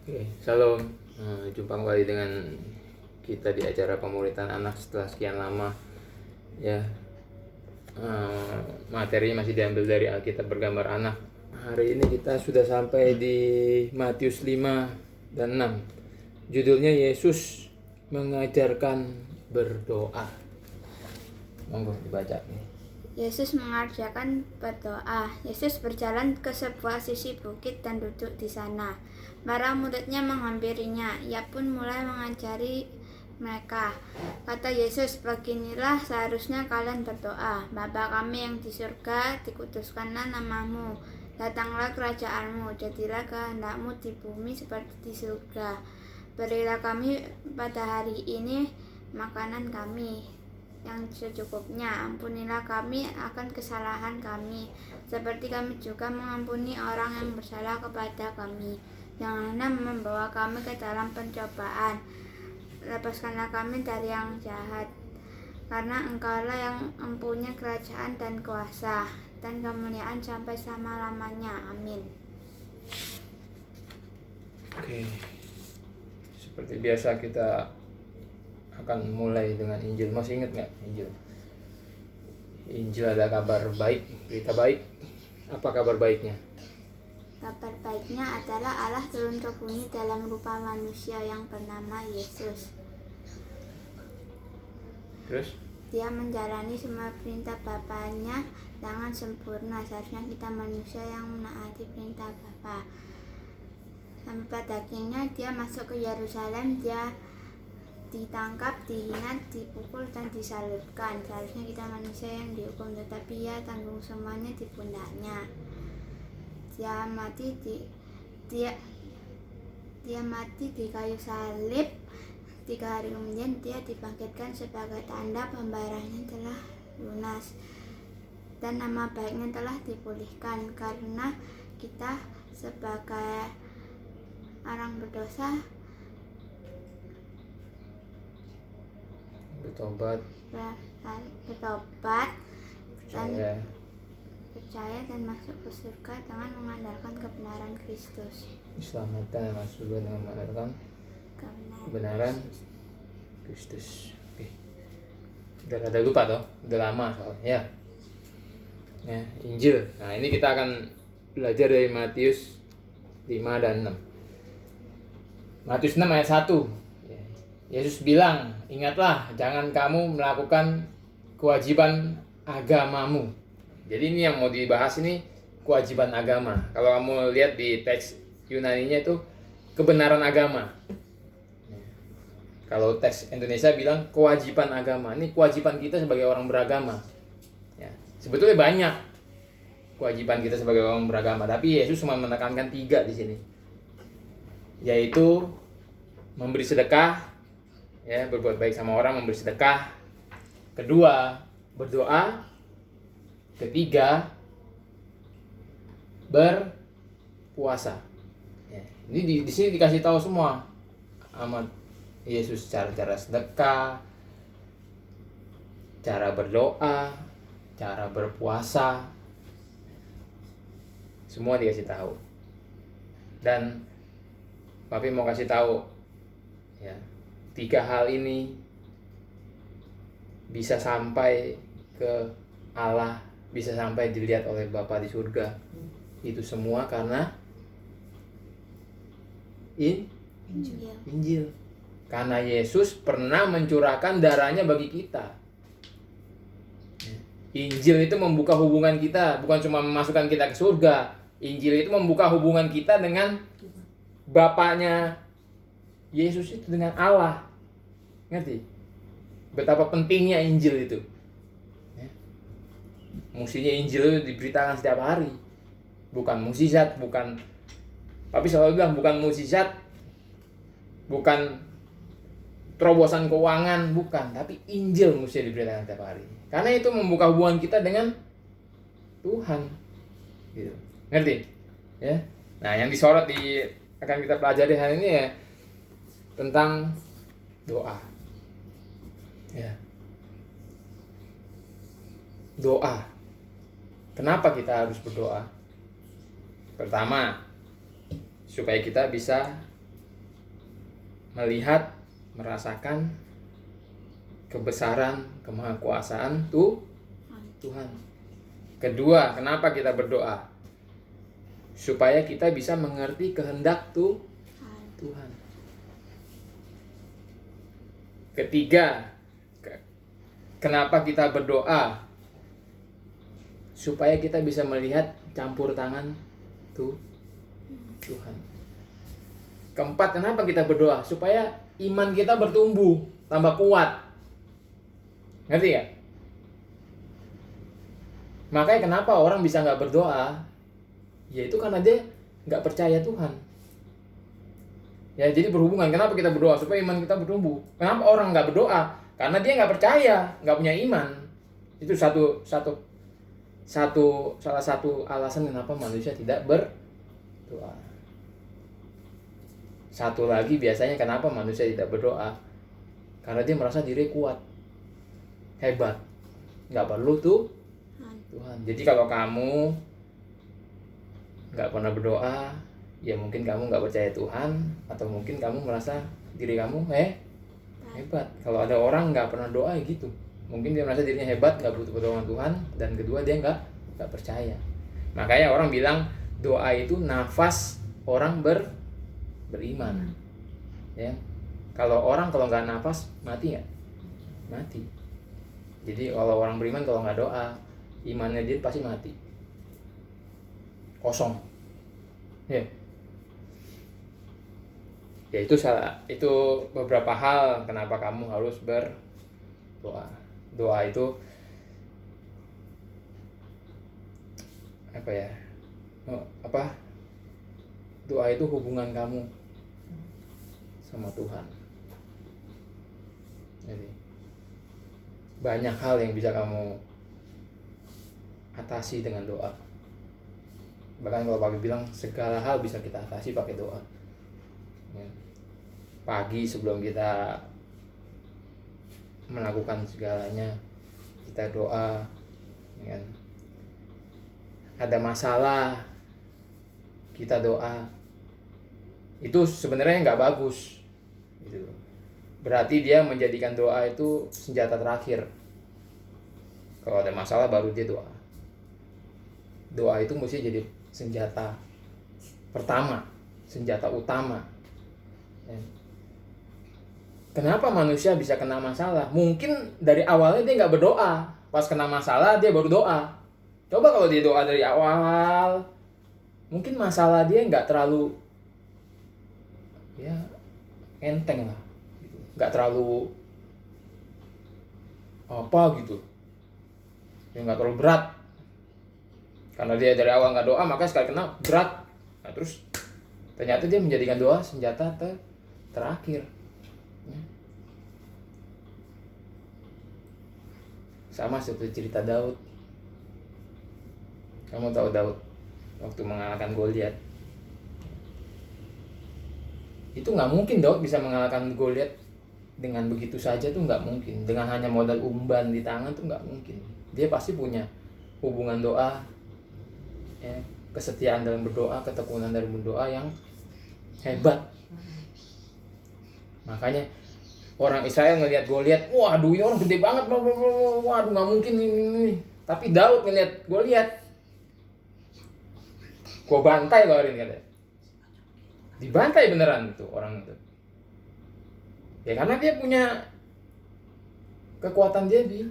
Oke, Shalom. Jumpa kembali dengan kita di acara pemuritan anak setelah sekian lama. Ya, materinya masih diambil dari Alkitab bergambar anak. Hari ini kita sudah sampai di Matius 5 dan 6. Judulnya Yesus mengajarkan berdoa. Monggo dibaca nih. Yesus mengajarkan berdoa. Yesus berjalan ke sebuah sisi bukit dan duduk di sana. Para muridnya menghampirinya. Ia pun mulai mengajari mereka. Kata Yesus, beginilah seharusnya kalian berdoa. Bapa kami yang di surga, dikuduskanlah namamu. Datanglah kerajaanmu, jadilah kehendakmu di bumi seperti di surga. Berilah kami pada hari ini makanan kami yang secukupnya. Ampunilah kami akan kesalahan kami, seperti kami juga mengampuni orang yang bersalah kepada kami. Janganlah membawa kami ke dalam pencobaan. Lepaskanlah kami dari yang jahat. Karena Engkaulah yang mempunyai kerajaan dan kuasa dan kemuliaan sampai selama-lamanya. Amin. Oke. Seperti biasa kita akan mulai dengan Injil. Masih ingat nggak Injil? Injil ada kabar baik, berita baik. Apa kabar baiknya? Kabar baiknya adalah Allah turun ke bumi dalam rupa manusia yang bernama Yesus. Terus? Dia menjalani semua perintah Bapaknya dengan sempurna. Seharusnya kita manusia yang menaati perintah Bapa. Tanpa dagingnya dia masuk ke Yerusalem. Dia ditangkap, dihina, dipukul, dan disalibkan. Seharusnya kita manusia yang dihukum, tetapi ia tanggung semuanya di pundaknya. Dia mati di kayu salib. 3 hari kemudian dia dibangkitkan sebagai tanda pembayarannya telah lunas dan nama baiknya telah dipulihkan. Karena kita sebagai orang berdosa Bertobat dan percaya dan masuk ke surga dengan mengandalkan kebenaran Kristus. diselamatkan dan masuk surga dengan mengandalkan kebenaran Kristus. Oke. Udah ada lupa toh, udah lama soalnya ya. Injil. Nah, ini kita akan belajar dari Matius 5 dan 6. Matius 6 ayat 1. Yesus bilang, ingatlah jangan kamu melakukan kewajiban agamamu. Jadi ini yang mau dibahas ini kewajiban agama. Kalau kamu lihat di teks Yunaninya itu kebenaran agama. Kalau teks Indonesia bilang kewajiban agama. Ini kewajiban kita sebagai orang beragama. Ya, sebetulnya banyak kewajiban kita sebagai orang beragama, tapi Yesus cuma menekankan 3 di sini. Yaitu memberi sedekah, ya, berbuat baik sama orang, memberi sedekah. Kedua, berdoa. Ketiga, berpuasa. Ya, ini di sini dikasih tahu semua sama Yesus, cara-cara sedekah, cara berdoa, cara berpuasa. Semua dikasih tahu. Dan Papi mau kasih tahu ya, 3 hal ini bisa sampai ke Allah, bisa sampai dilihat oleh Bapa di surga. Itu semua karena Injil. Karena Yesus pernah mencurahkan darahnya bagi kita. Injil itu membuka hubungan kita, bukan cuma memasukkan kita ke surga. Injil itu membuka hubungan kita dengan Bapaknya Yesus itu, dengan Allah. Ngerti? Betapa pentingnya Injil itu. Mestinya Injil itu diberitakan setiap hari. Bukan mukjizat, bukan. Tapi selalu bilang bukan mukjizat, bukan terobosan keuangan, bukan. Tapi Injil mesti diberitakan setiap hari. Karena itu membuka hubungan kita dengan Tuhan. Gitu. Ngerti? Ya. Nah, yang disorot akan kita pelajari hari ini ya tentang doa. Ya. Doa. Kenapa kita harus berdoa? Pertama, supaya kita bisa melihat, merasakan kebesaran, kemahakuasaan Tuhan. Kedua, kenapa kita berdoa? Supaya kita bisa mengerti kehendak Tuhan. Ketiga, kenapa kita berdoa? Supaya kita bisa melihat campur tangan Tuhan. Keempat, kenapa kita berdoa? Supaya iman kita bertumbuh, tambah kuat. Ngerti gak? Makanya kenapa orang bisa gak berdoa? Yaitu karena dia gak percaya Tuhan. Ya, jadi berhubungan. Kenapa kita berdoa? Supaya iman kita bertumbuh. Kenapa orang gak berdoa? Karena dia gak percaya, gak punya iman. Itu salah satu alasan kenapa manusia tidak berdoa. Satu lagi biasanya kenapa manusia tidak berdoa? Karena dia merasa diri kuat, hebat, nggak perlu Tuhan. Jadi kalau kamu nggak pernah berdoa, ya mungkin kamu nggak percaya Tuhan, atau mungkin kamu merasa diri kamu hebat. Kalau ada orang nggak pernah doa, ya gitu, mungkin dia merasa dirinya hebat, nggak butuh pertolongan Tuhan, dan kedua dia nggak percaya. Makanya orang bilang doa itu nafas orang beriman. Ya, kalau nggak nafas mati nggak? Mati. Jadi kalau orang beriman kalau nggak doa, imannya dia pasti mati, kosong. Ya, itu beberapa hal kenapa kamu harus berdoa. Doa itu doa itu hubungan kamu sama Tuhan. Jadi banyak hal yang bisa kamu atasi dengan doa. Bahkan kalau Pak bilang segala hal bisa kita atasi pakai doa. Ya. Pagi sebelum kita melakukan segalanya, kita doa. Ya. Ada masalah, kita doa. Itu sebenarnya nggak bagus. Gitu. Berarti dia menjadikan doa itu senjata terakhir. Kalau ada masalah baru dia doa. Doa itu mesti jadi senjata pertama, senjata utama. Ya. Kenapa manusia bisa kena masalah? Mungkin dari awalnya dia nggak berdoa. Pas kena masalah dia baru doa. Coba kalau dia doa dari awal, mungkin masalah dia nggak terlalu enteng lah, nggak terlalu gitu, nggak terlalu berat. Karena dia dari awal nggak doa, maka sekali kena berat. Nah, terus ternyata dia menjadikan doa senjata terakhir. Sama seperti cerita Daud. Kamu tahu Daud waktu mengalahkan Goliat? Itu nggak mungkin Daud bisa mengalahkan Goliat dengan begitu saja, tuh nggak mungkin. Dengan hanya modal umban di tangan tuh nggak mungkin. Dia pasti punya hubungan doa, ya, kesetiaan dalam berdoa, ketekunan dalam berdoa yang hebat. Makanya orang Israel ngelihat Goliat, waduh ini orang gede banget, waduh nggak mungkin ini. Tapi Daud ngelihat Goliat, gua bantai loh hari ini, katanya. Dibantai beneran itu orang itu. Ya karena dia punya kekuatan dia di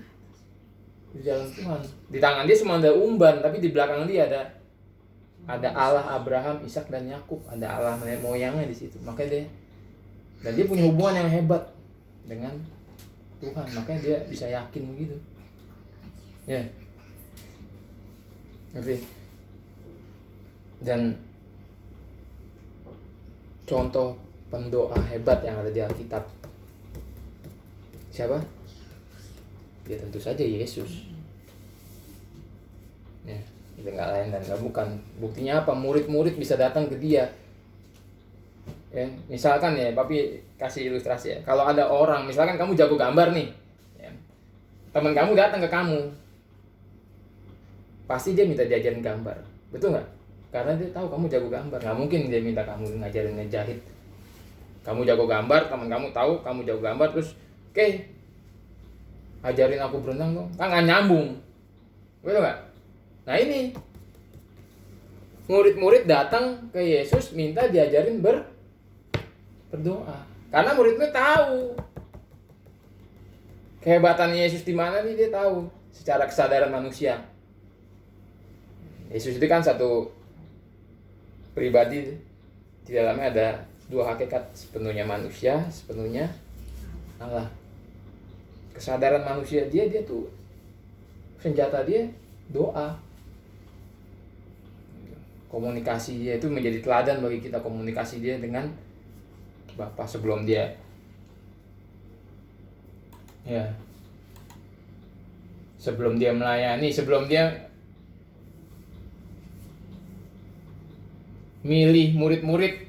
jalan Tuhan. Di tangan dia semua ada umban, tapi di belakang dia ada Allah Abraham, Ishak dan Yakub, ada Allah nenek moyangnya di situ. Makanya dia punya hubungan yang hebat dengan Tuhan, makanya dia bisa yakin begitu. Ya. Ngerti? Dan contoh pendoa hebat yang ada di Alkitab siapa? Ya tentu saja Yesus. Ya, itu nggak lain dan nggak bukan. Buktinya apa? Murid-murid bisa datang ke dia. Ya, misalkan ya, Papi kasih ilustrasi ya. Kalau ada orang, misalkan kamu jago gambar nih, ya, teman kamu datang ke kamu, pasti dia minta diajarin gambar, betul nggak? Karena dia tahu kamu jago gambar. Nggak mungkin dia minta kamu ngajarin ngejahit. Kamu jago gambar, teman kamu tahu kamu jago gambar, terus oke, ajarin aku berenang dong. Kan nggak nyambung, betul nggak? Nah ini murid-murid datang ke Yesus minta diajarin berdoa, karena muridnya tahu kehebatan Yesus di mana nih, dia tahu secara kesadaran manusia. Yesus itu kan satu pribadi, di dalamnya ada dua hakikat, sepenuhnya manusia, sepenuhnya Allah. Kesadaran manusia dia tuh senjata dia doa. Komunikasi dia itu menjadi teladan bagi kita, komunikasi dia dengan Bapa sebelum dia sebelum dia melayani, sebelum dia milih murid-murid.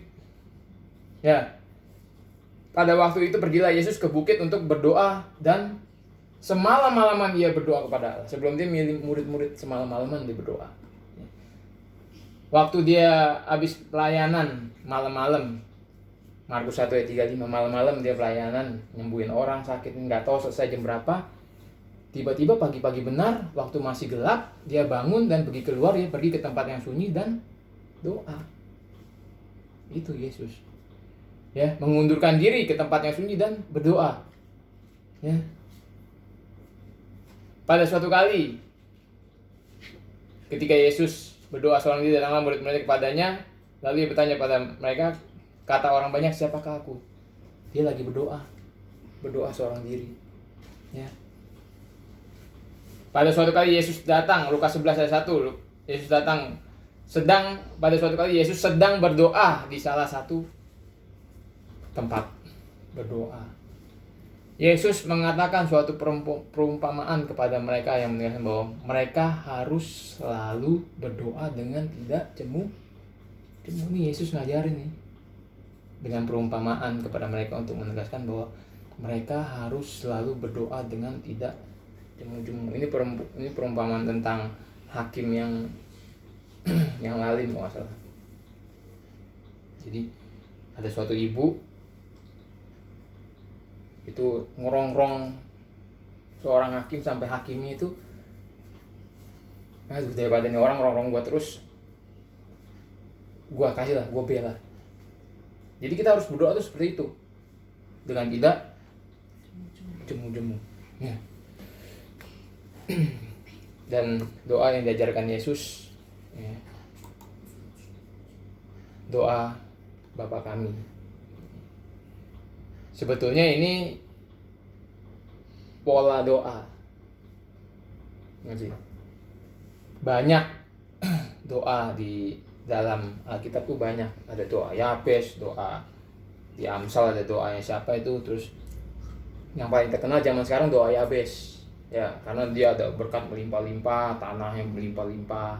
Pada waktu itu pergilah Yesus ke bukit untuk berdoa, dan semalam-malaman ia berdoa kepada Allah. Sebelum dia milih murid-murid, semalam-malaman dia berdoa. Waktu dia habis pelayanan malam-malam, Markus 1 ayat 35, malam-malam dia pelayanan, nyembuhin orang sakit, nggak tahu selesai jam berapa. Tiba-tiba pagi-pagi benar, waktu masih gelap, dia bangun dan pergi keluar, dia pergi ke tempat yang sunyi dan doa. Itu Yesus. Mengundurkan diri ke tempat yang sunyi dan berdoa. Pada suatu kali, ketika Yesus berdoa seorang diri, datanglah murid-murid kepadanya, lalu dia bertanya pada mereka, kata orang banyak, siapakah aku? Dia lagi berdoa seorang diri. Pada suatu kali Yesus datang, Lukas 11 ayat 1, Yesus datang pada suatu kali Yesus sedang berdoa di salah satu tempat berdoa. Yesus mengatakan suatu perumpamaan kepada mereka yang menegaskan bahwa mereka harus selalu berdoa dengan tidak jemu. Ini Yesus ngajarin nih dengan perumpamaan kepada mereka untuk menegaskan bahwa mereka harus selalu berdoa dengan tidak jemu-jemu. Ini perumpamaan tentang hakim yang lalim, kalau nggak salah. Jadi ada suatu ibu itu ngerongrong seorang hakim sampai hakimnya itu, daripada ini orang ngerongrong gua terus, gua kasih lah, gua bela. Jadi kita harus berdoa tuh seperti itu, dengan tidak jemu-jemu. Dan doa yang diajarkan Yesus, doa Bapa kami. Sebetulnya ini pola doa. Banyak doa di dalam Alkitab tuh banyak. Ada doa Yabes, doa di Amsal ada doanya siapa itu, terus yang paling terkenal zaman sekarang doa Yabes. Karena dia ada berkat melimpah-limpah, tanah yang melimpah-limpah.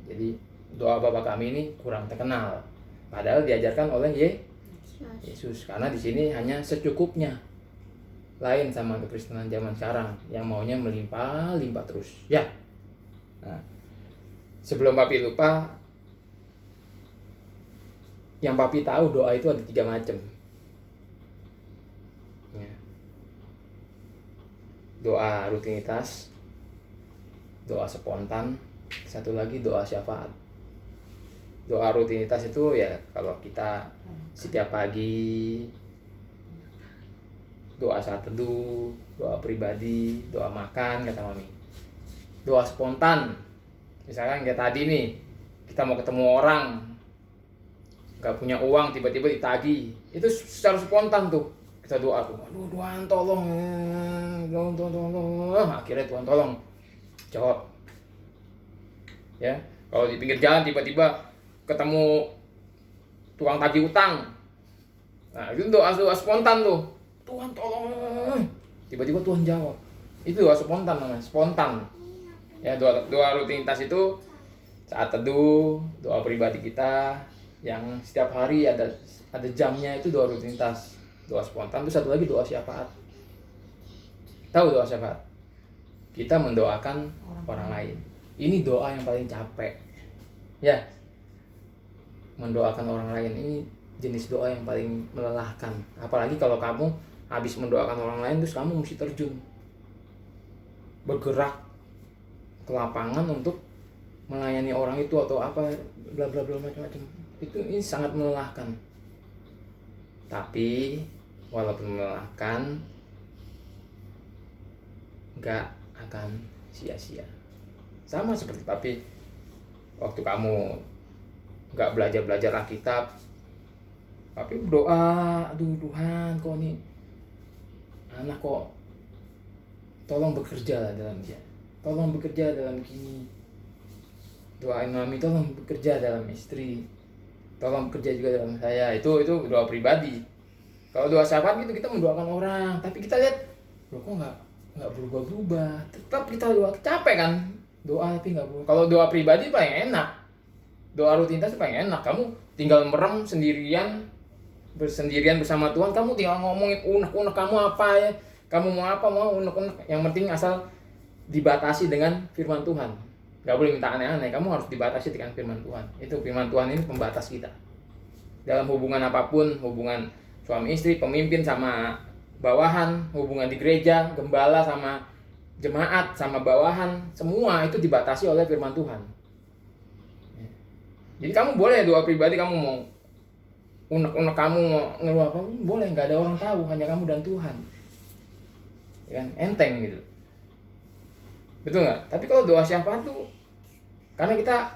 Jadi doa Bapa kami ini kurang terkenal. Padahal diajarkan oleh Yesus, karena di sini hanya secukupnya. Lain sama kekristenan zaman sekarang yang maunya melimpah-limpah terus. Nah, sebelum papi lupa, yang papi tahu doa itu ada 3 macam. Doa rutinitas, doa spontan, satu lagi doa syafaat. Doa rutinitas itu kalau kita setiap pagi, doa saat teduh, doa pribadi, doa makan, kata mami. Doa spontan, misalkan kayak tadi nih, kita mau ketemu orang, gak punya uang, tiba-tiba ditagih, itu secara spontan tuh kita doa tuh, aduh Tuhan tolong, akhirnya Tuhan tolong jawab. Kalau di pinggir jalan tiba-tiba ketemu tukang tagih utang, nah itu doa spontan tuh, Tuhan tolong, tiba-tiba Tuhan jawab. Itu doa spontan namanya, spontan. Doa rutinitas itu saat teduh, doa pribadi kita yang setiap hari ada jamnya, itu doa rutinitas. Doa spontan itu satu lagi doa syafaat. Tahu doa syafaat? Kita mendoakan orang lain. Ini doa yang paling capek. Mendoakan orang lain ini jenis doa yang paling melelahkan. Apalagi kalau kamu habis mendoakan orang lain terus kamu mesti terjun bergerak ke lapangan untuk melayani orang itu atau apa bla bla bla macam-macam. Ini sangat melelahkan. Tapi walaupun melelahkan, nggak akan sia-sia. Sama seperti papi, waktu kamu nggak belajar Alkitab, papi berdoa, aduh Tuhan, kok nih anak kok tolong bekerja lah dalam dia, tolong bekerja dalam gini. Doain mami, tolong bekerja dalam istri, tolong bekerja juga dalam saya. Itu doa pribadi. Kalau doa syafaat gitu kita mendoakan orang, tapi kita lihat loh kok nggak berubah. Tetap kita doa, capek kan doa tapi nggak berubah. Kalau doa pribadi paling enak, doa rutinitas paling enak. Kamu tinggal merem sendirian bersama Tuhan. Kamu tinggal ngomongin unek kamu apa ya, kamu mau apa, mau unek. Yang penting asal dibatasi dengan firman Tuhan. Gak boleh minta aneh-aneh, kamu harus dibatasi dengan firman Tuhan. Itu firman Tuhan ini pembatas kita. Dalam hubungan apapun, hubungan suami istri, pemimpin sama bawahan, hubungan di gereja, gembala sama jemaat, sama bawahan, semua itu dibatasi oleh firman Tuhan. Jadi kamu boleh doa pribadi, kamu mau unek kamu mau ngeluh apa, boleh, gak ada orang tahu, hanya kamu dan Tuhan. Ya kan? Enteng gitu. Betul nggak? Tapi kalau doa syafaat tuh, karena kita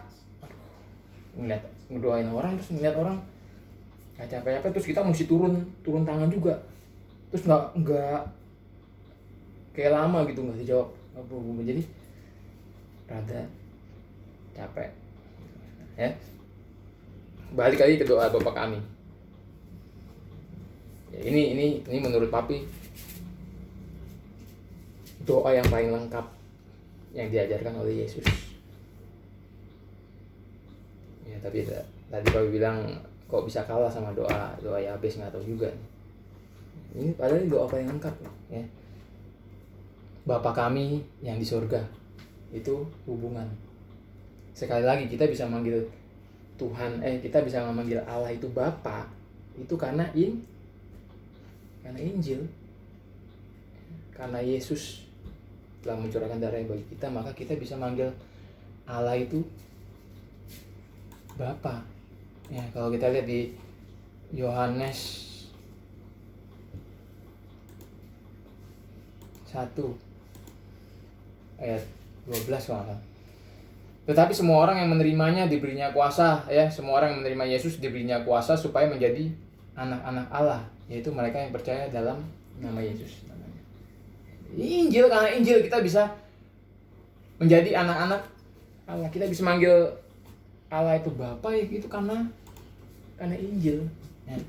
ngedoain orang terus ngeliat orang nggak capek-capek, terus kita mesti turun tangan juga, terus nggak kayak lama gitu nggak dijawab, jadi rada capek. Ya, balik lagi ke doa Bapa kami. Ya, ini menurut papi doa yang paling lengkap yang diajarkan oleh Yesus. Ya, tapi tadi papi bilang kok bisa kalah sama doa Yabes, nggak tahu juga. Ini padahal doa paling lengkap ya. Bapa kami yang di surga, itu hubungan. Sekali lagi kita bisa manggil Tuhan, kita bisa memanggil Allah itu Bapa, itu karena Injil. Karena Yesus telah mencurahkan darahnya bagi kita, maka kita bisa manggil Allah itu Bapa. Ya, kalau kita lihat di Yohanes 1 ayat 12 kalau. Tetapi semua orang yang menerimanya diberinya kuasa, ya, semua orang yang menerima Yesus diberinya kuasa supaya menjadi anak-anak Allah, yaitu mereka yang percaya dalam nama Yesus. Injil, karena Injil kita bisa menjadi anak-anak Allah. Kita bisa manggil Allah itu Bapa, ya, itu karena Injil. Ya.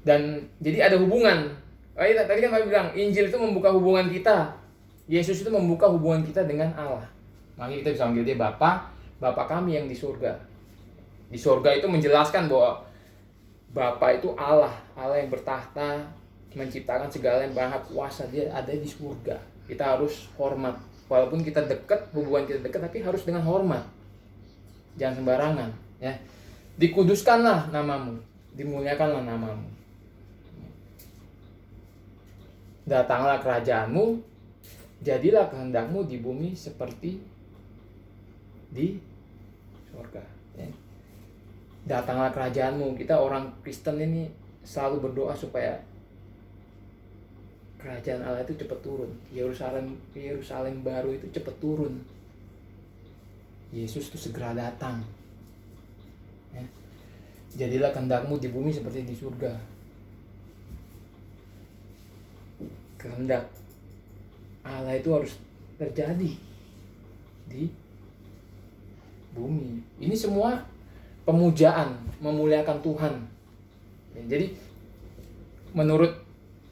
Dan jadi ada hubungan. Tadi kan Pak bilang Injil itu membuka hubungan kita. Yesus itu membuka hubungan kita dengan Allah. Makanya kita bisa manggil dia Bapa, Bapa kami yang di surga. Di surga itu menjelaskan bahwa Bapa itu Allah yang bertahta, menciptakan segala yang maha kuasa. Dia ada di surga. Kita harus hormat. Walaupun kita dekat, hubungan kita dekat, tapi harus dengan hormat. Jangan sembarangan, ya. Dikuduskanlah namamu, dimuliakanlah namamu. Datanglah kerajaanmu, jadilah kehendakmu di bumi seperti di surga. Ya. Datanglah kerajaanmu. Kita orang Kristen ini selalu berdoa supaya kerajaan Allah itu cepat turun. Yerusalem baru itu cepat turun. Yesus itu segera datang. Ya. Jadilah kehendakmu di bumi seperti di surga. Kehendak Allah itu harus terjadi di bumi. Ini semua pemujaan, memuliakan Tuhan. Ya, jadi menurut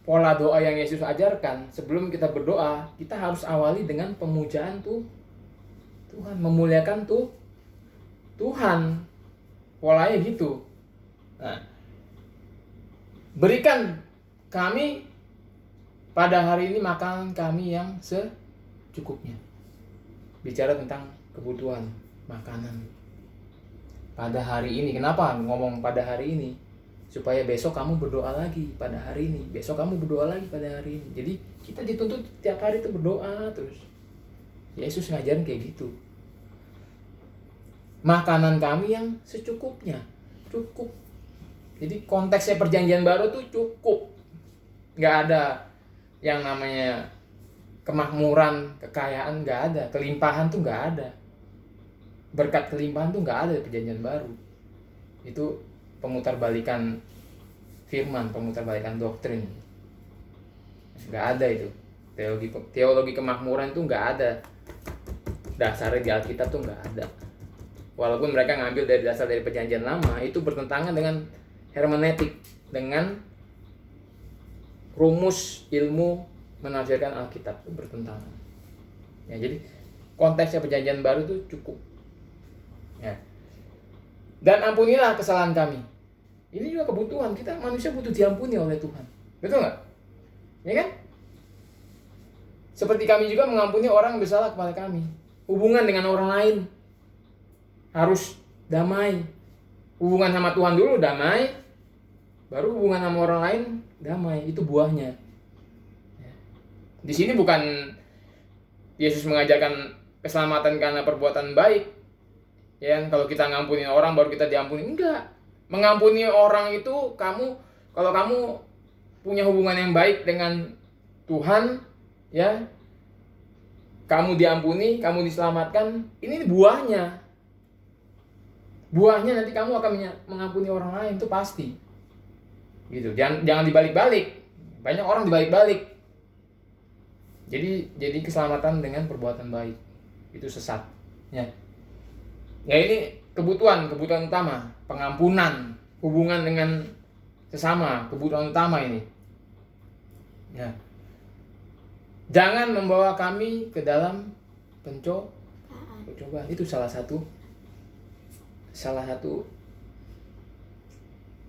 pola doa yang Yesus ajarkan, sebelum kita berdoa, kita harus awali dengan pemujaan Tuhan, memuliakan Tuhan. Polanya gitu. Nah, berikan kami pada hari ini makanan kami yang secukupnya. Bicara tentang kebutuhan makanan pada hari ini. Kenapa ngomong pada hari ini? supaya besok kamu berdoa lagi pada hari ini, besok kamu berdoa lagi pada hari ini. Jadi kita dituntut tiap hari itu berdoa terus. Yesus ngajarin kayak gitu. Makanan kami yang secukupnya, cukup. Jadi konteksnya perjanjian baru tuh cukup. Nggak ada yang namanya kemakmuran, kekayaan, nggak ada. Kelimpahan tuh nggak ada. Berkat kelimpahan tuh nggak ada di perjanjian baru. Itu pemutarbalikan firman, pemutarbalikan doktrin. Nggak ada itu. Teologi kemakmuran tuh nggak ada. Dasarnya di Alkitab tuh nggak ada. Walaupun mereka ngambil dari dasar dari perjanjian lama, itu bertentangan dengan hermeneutik, dengan rumus ilmu menafsirkan Alkitab, itu bertentangan. Ya, jadi konteksnya perjanjian baru itu cukup. Ya. Dan ampunilah kesalahan kami. Ini juga kebutuhan kita, manusia butuh diampuni oleh Tuhan. Betul nggak? Ya kan? Seperti kami juga mengampuni orang yang bersalah kepada kami. Hubungan dengan orang lain harus damai. Hubungan sama Tuhan dulu damai, baru hubungan sama orang lain damai. Itu buahnya. Di sini bukan Yesus mengajarkan keselamatan karena perbuatan baik. Ya, kalau kita ngampuni orang baru kita diampuni. Enggak. Mengampuni orang itu kalau kamu punya hubungan yang baik dengan Tuhan, ya, kamu diampuni, kamu diselamatkan, ini buahnya. Buahnya nanti kamu akan mengampuni orang lain, itu pasti. Gitu. Jangan dibalik-balik. Banyak orang dibalik-balik. Jadi keselamatan dengan perbuatan baik itu sesat. Ya ini kebutuhan utama, pengampunan, hubungan dengan sesama, kebutuhan utama ini. Ya. Jangan membawa kami ke dalam pencobaan. Itu salah satu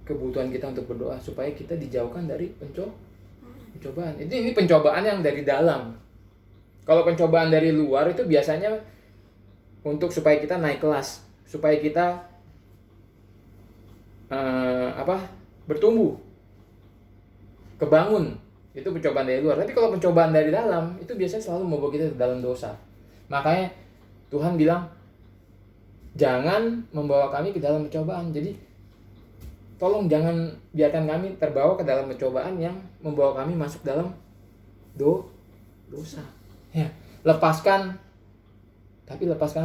kebutuhan kita untuk berdoa supaya kita dijauhkan dari pencobaan. Ini pencobaan yang dari dalam. Kalau pencobaan dari luar itu biasanya untuk supaya kita naik kelas, supaya kita bertumbuh, kebangun. Itu pencobaan dari luar. Tapi kalau pencobaan dari dalam itu biasanya selalu membawa kita ke dalam dosa. Makanya Tuhan bilang jangan membawa kami ke dalam pencobaan. Jadi tolong jangan biarkan kami terbawa ke dalam pencobaan yang membawa kami masuk dalam dosa. Ya, lepaskanlah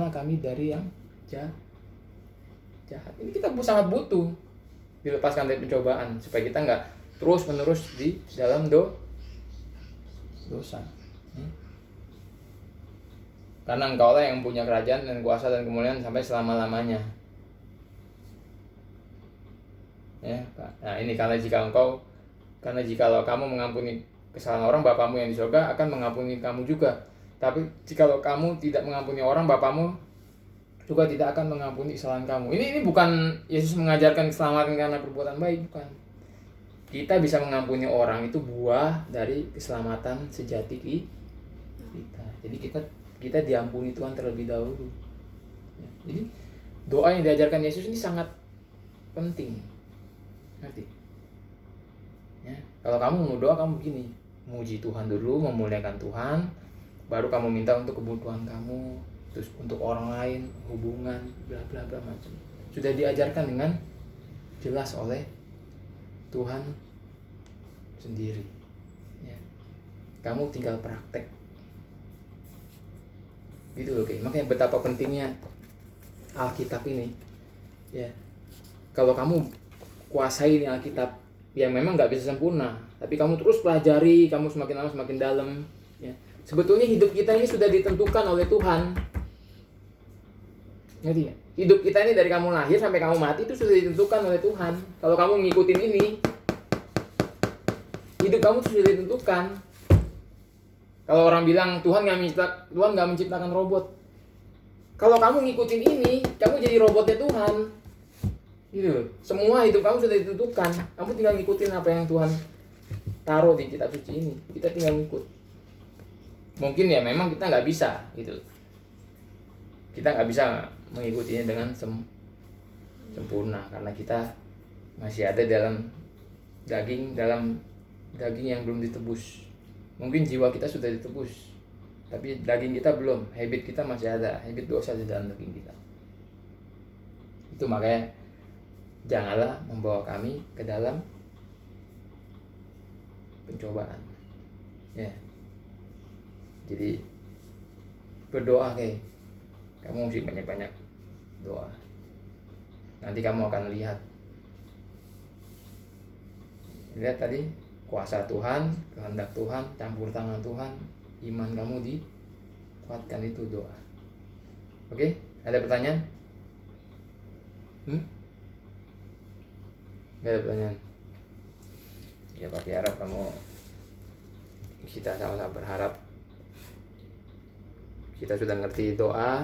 kami dari yang jahat. Ini kita sangat butuh dilepaskan dari pencobaan supaya kita nggak terus menerus di dalam dosa. Karena Engkaulah yang punya kerajaan dan kuasa dan kemuliaan sampai selama-lamanya. Ya, nah ini karena jikalau kamu mengampuni kesalahan orang, Bapamu yang di surga akan mengampuni kamu juga. Tapi jikalau kamu tidak mengampuni orang, Bapamu juga tidak akan mengampuni kesalahan kamu. Ini bukan Yesus mengajarkan keselamatan karena perbuatan baik, bukan. Kita bisa mengampuni orang itu buah dari keselamatan sejati kita. Jadi kita diampuni Tuhan terlebih dahulu. Jadi doa yang diajarkan Yesus ini sangat penting. Ngerti? Ya, kalau kamu mau doa kamu begini, muji Tuhan dulu, memuliakan Tuhan, baru kamu minta untuk kebutuhan kamu, terus untuk orang lain, hubungan, bla bla bla macam. Sudah diajarkan dengan jelas oleh Tuhan sendiri. Ya. Kamu tinggal praktek. Gitu loh, kayak. Makanya betapa pentingnya Alkitab ini. Ya. Kalau kamu kuasai ini Alkitab, yang memang nggak bisa sempurna, tapi kamu terus pelajari, kamu semakin lama semakin dalam. Ya. Sebetulnya hidup kita ini sudah ditentukan oleh Tuhan. Ngerti ya? Hidup kita ini dari kamu lahir sampai kamu mati itu sudah ditentukan oleh Tuhan. Kalau kamu ngikutin ini, hidup kamu sudah ditentukan. Kalau orang bilang Tuhan nggak menciptakan robot. Kalau kamu ngikutin ini, kamu jadi robotnya Tuhan. Gitu. Semua hidup kamu sudah ditentukan. Kamu tinggal ngikutin apa yang Tuhan taruh di kitab suci ini. Kita tinggal ngikut. Mungkin ya memang kita nggak bisa gitu. Kita nggak bisa mengikutinya dengan sempurna karena kita masih ada dalam daging yang belum ditebus. Mungkin jiwa kita sudah ditebus, tapi daging kita belum. Habit kita masih ada, habit dosa di dalam daging kita. Itu makanya janganlah membawa kami ke dalam pencobaan. Ya. Jadi berdoa kamu mesti banyak-banyak doa. Nanti kamu akan lihat tadi kuasa Tuhan, kehendak Tuhan, campur tangan Tuhan, iman kamu dikuatkan, itu doa. Oke, ada pertanyaan? Gak ada pertanyaan? Ya Papi harap kita sama-sama berharap kita sudah ngerti doa,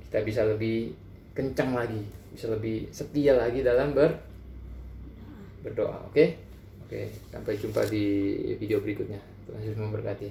kita bisa lebih kencang lagi, bisa lebih setia lagi dalam berdoa. Oke, sampai jumpa di video berikutnya. Tuhan Yesus memberkati.